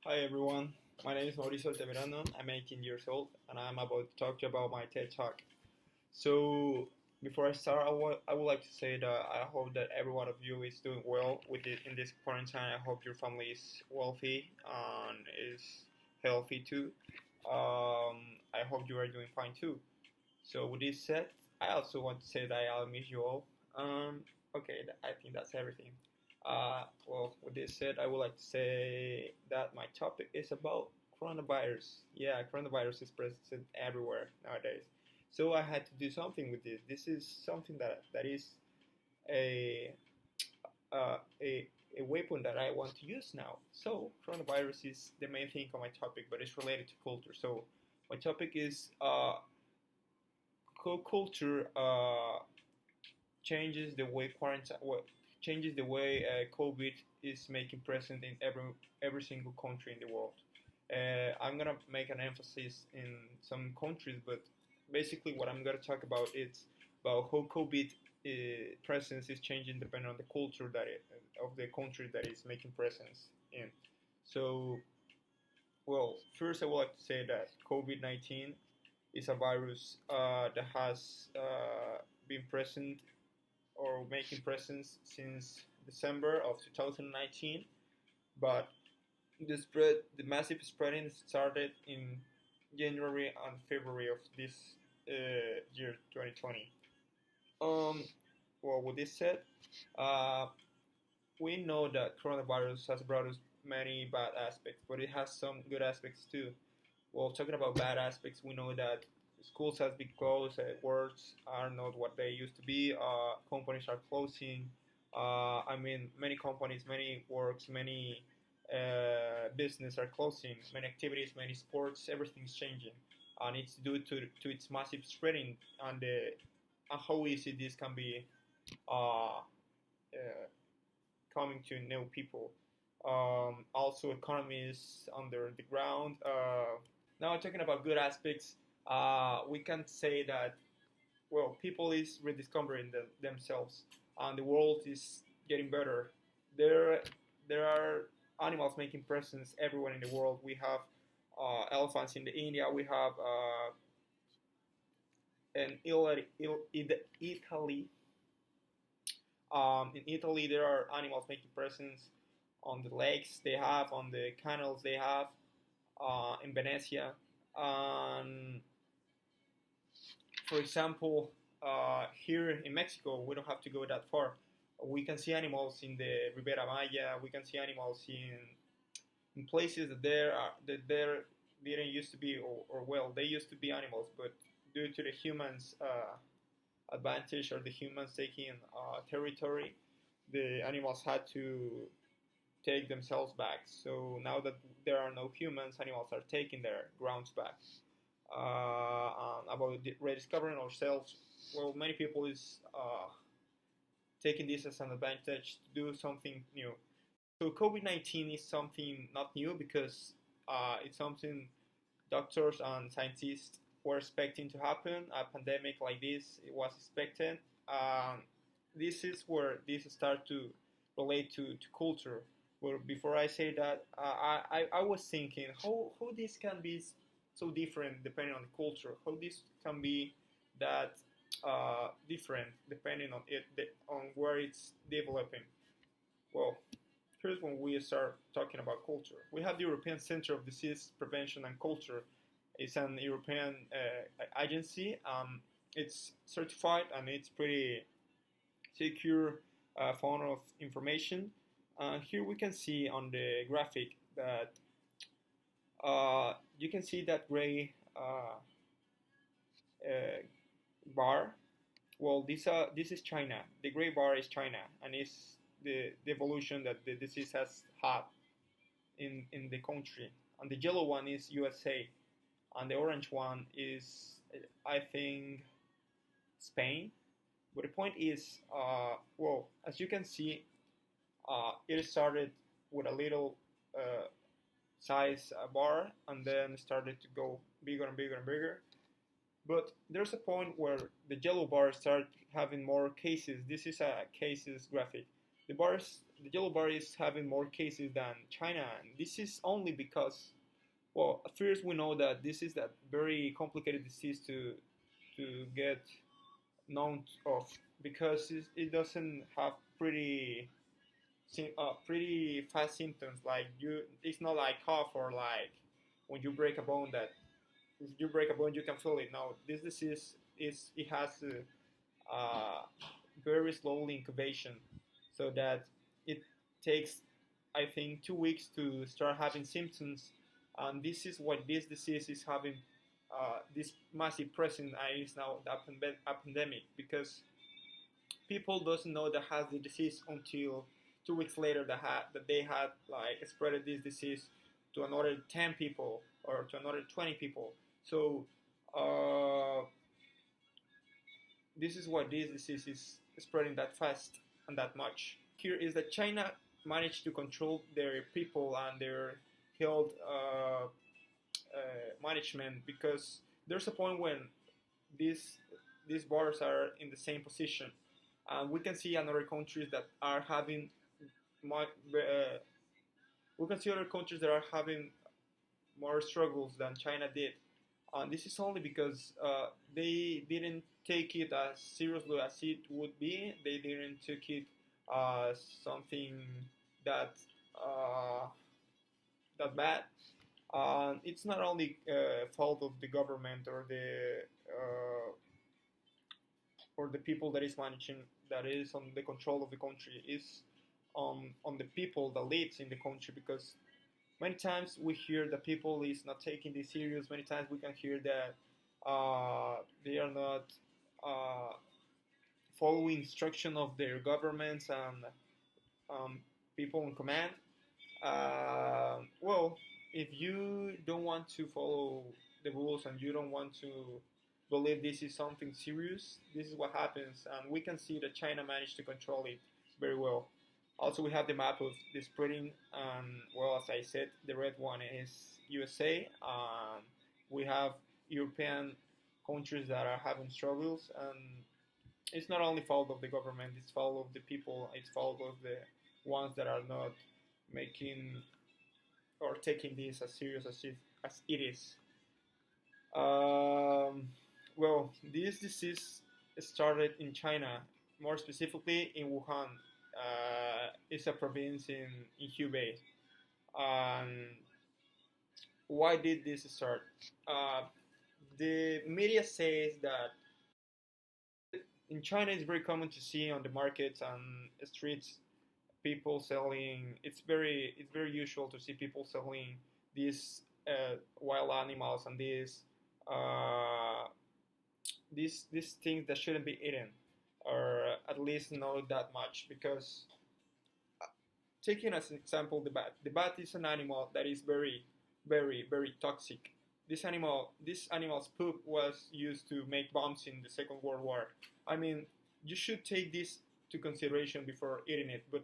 Hi everyone, my name is Mauricio Altamirano. I'm 18 years old and I'm about to talk to you about my TED Talk. So, before I start, I would like to say that I hope that every one of you is doing well with it in this quarantine. I hope your family is wealthy and is healthy too. I hope you are doing fine too. So, with this said, I also want to say that I'll miss you all. Um, okay, I think that's everything. With this said, I would like to say that my topic is about coronavirus. Yeah, coronavirus is present everywhere nowadays. So I had to do something with this. This is something that is a uh, a a weapon that I want to use now. So coronavirus is the main thing on my topic, but it's related to culture. So my topic is culture changes the way quarantine changes the way COVID is making present in every single country in the world. I'm gonna make an emphasis in some countries, but basically what I'm gonna talk about is about how COVID presence is changing depending on the culture of the country that is making presence in. So, first I would like to say that COVID-19 is a virus that has been present or making presence since December of 2019, but the massive spreading started in January and February of this year 2020. Um, with this said, uh, we know that coronavirus has brought us many bad aspects, but it has some good aspects too. Well, talking about bad aspects, we know that schools have been closed, works are not what they used to be, companies are closing. Many companies, many works, many business are closing, many activities, many sports, everything's changing. And it's due to its massive spreading and how easy this can be uh, coming to new people. Also, economy is under the ground. Now, talking about good aspects, we can say that people is rediscovering themselves, and the world is getting better. There, there are animals making presence everywhere in the world. We have elephants in India. We have Italy. In Italy, there are animals making presence on the lakes they have, on the canals they have, in Venecia. Um, for example, here in Mexico, we don't have to go that far. We can see animals in the Ribera Maya. We can see animals in places that there didn't used to be, or they used to be animals, but due to the humans' advantage or the humans taking territory, the animals had to take themselves back. So now that there are no humans, animals are taking their grounds back. About rediscovering ourselves, many people is taking this as an advantage to do something new. So COVID-19 is something not new because it's something doctors and scientists were expecting to happen. A pandemic like this it was expected. Um, this is where this start to relate to culture. Well, before I say that, I was thinking how this can be so different depending on the culture. How this can be that different depending on on where it's developing. Well, here's when we start talking about culture. We have the European Center of Disease Prevention and Culture. It's an European agency. It's certified and it's pretty secure font of information. Here we can see on the graphic that you can see that gray uh, bar. Well, this is China. The gray bar is China, and it's the evolution that the disease has had in the country. And the yellow one is USA, and the orange one is, I think, Spain. But the point is, as you can see, it started with a little size bar and then started to go bigger and bigger and bigger. But there's a point where the yellow bar start having more cases. This is a cases graphic. the yellow bar is having more cases than China, and this is only because, well, at first we know that this is that very complicated disease to get known of because it doesn't have pretty fast symptoms. Like it's not like cough or like when you break a bone that if you break a bone you can feel it. No, this disease is it has a very slowly incubation, so that it takes I think 2 weeks to start having symptoms, and this is what this disease is having. This massive presence is now a pandemic because people doesn't know that has the disease until 2 weeks later that they had like spread this disease to another 10 people or to another 20 people. So uh, this is why this disease is spreading that fast and that much. Here is that China managed to control their people and their health management because there's a point when these these borders are in the same position. We can see another countries that are having we can see other countries that are having more struggles than China did. This is only because they didn't take it as seriously as it would be. They didn't take it as something that uh, that bad. It's not only fault of the government or the people that is managing that is on the control of the country is on the people that lives in the country because many times we hear that people is not taking this serious. Many times we can hear that they are not uh, following instruction of their governments and um, people in command. Well, if you don't want to follow the rules and you don't want to believe this is something serious, this is what happens, and we can see that China managed to control it very well. Also, we have the map of the spreading, and well, as I said, the red one is USA. We have European countries that are having struggles, and it's not only fault of the government; it's fault of the people. It's fault of the ones that are not making or taking this as serious as it is. Um, well, this disease started in China, more specifically in Wuhan. It's a province in Hubei. And why did this start? Uh, the media says that in China it's very common to see on the markets and streets people selling. It's very usual to see people selling these wild animals and uh, these things that shouldn't be eaten, or at least not that much. Because taking as an example the bat. The bat is an animal that is very, very, very toxic. This animal's poop was used to make bombs in the Second World War. I mean, you should take this to consideration before eating it. But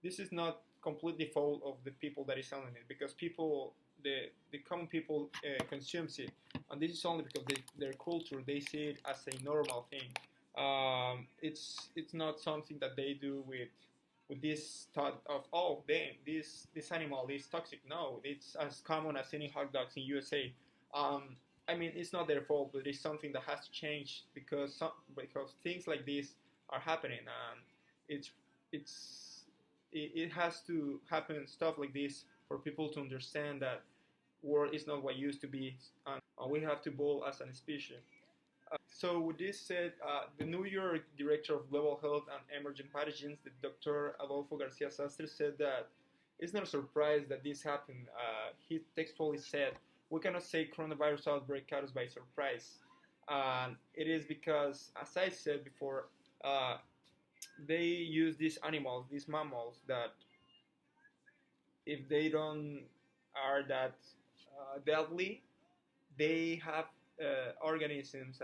this is not completely fault of the people that is selling it because the common people consumes it, and this is only because their culture they see it as a normal thing. It's not something that they do with this thought of oh damn this animal is toxic. No, it's as common as eating hot dogs in USA. I mean it's not their fault, but it's something that has to change because things like this are happening, and it's it has to happen stuff like this for people to understand that world is not what it used to be, and we have to evolve as a species. So with this said, the New York Director of Global Health and Emerging Pathogens, the Dr. Adolfo Garcia Sastre, said that it's not a surprise that this happened. He textually said, "We cannot say coronavirus outbreak caught us by surprise. It is because, as I said before, they use these animals, these mammals, that if they don't are that deadly, they have organisms,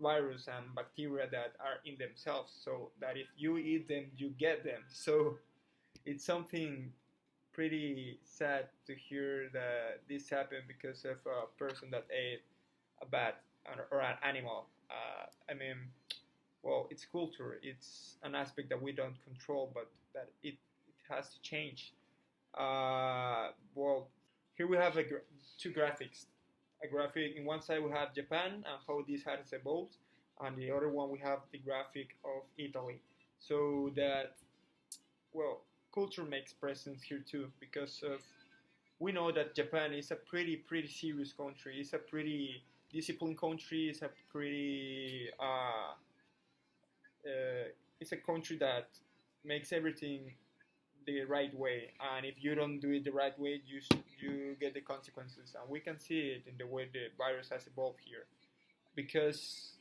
virus and bacteria that are in themselves, so that if you eat them, you get them. So it's something pretty sad to hear that this happened because of a person that ate a bat or an animal. I mean, well, it's culture. It's an aspect that we don't control, but that it has to change. Well, here we have two graphics. A graphic in one side we have Japan and how this has evolved, and the other one we have the graphic of Italy. So that, well, culture makes presence here too, because of we know that Japan is a pretty serious country. It's a pretty disciplined country. It's a country that makes everything the right way, and if you don't do it the right way, you get the consequences, and we can see it in the way the virus has evolved here. Because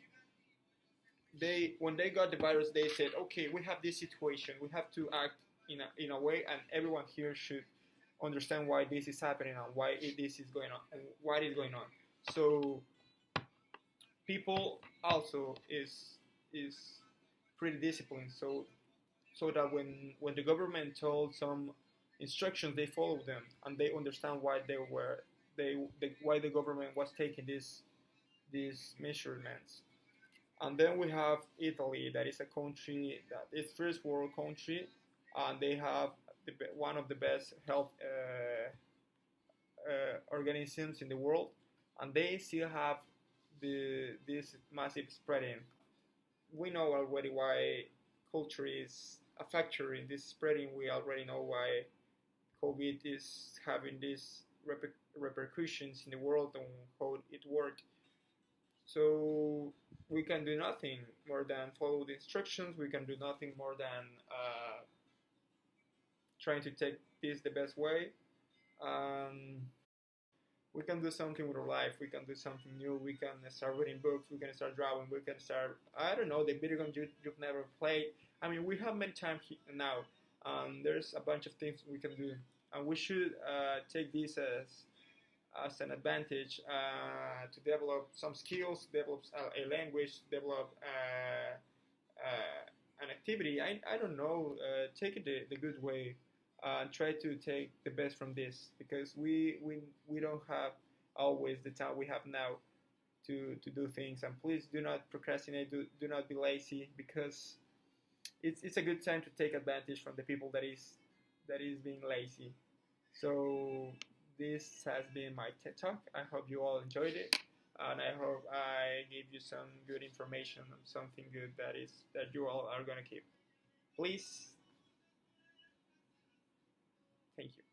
they, when they got the virus, they said, okay, we have this situation, we have to act in a way, and everyone here should understand why this is happening and why this is going on and why it is going on. So people also is pretty disciplined. So that when the government told some instructions, they follow them and they understand why why the government was taking these measurements. And then we have Italy, that is a country that is first world country, and they have one of the best health organisms in the world, and they still have this massive spreading. We know already why culture is a factor in this spreading. We already know why COVID is having these repercussions in the world and how it works. So we can do nothing more than follow the instructions. We can do nothing more than trying to take this the best way. Um, we can do something with our life. We can do something new. We can start reading books. We can start drawing. We can start, I don't know, the video games you've never played. I mean, we have many time now. There's a bunch of things we can do, and we should take this as an advantage to develop some skills, develop a language, develop an activity. I don't know, take it the good way. Try to take the best from this, because we don't have always the time we have now to do things. And please do not procrastinate, do not be lazy, because it's a good time to take advantage from the people that is being lazy. So this has been my TED Talk. I hope you all enjoyed it, and I hope I gave you some good information and something good that you all are gonna keep. Please, thank you.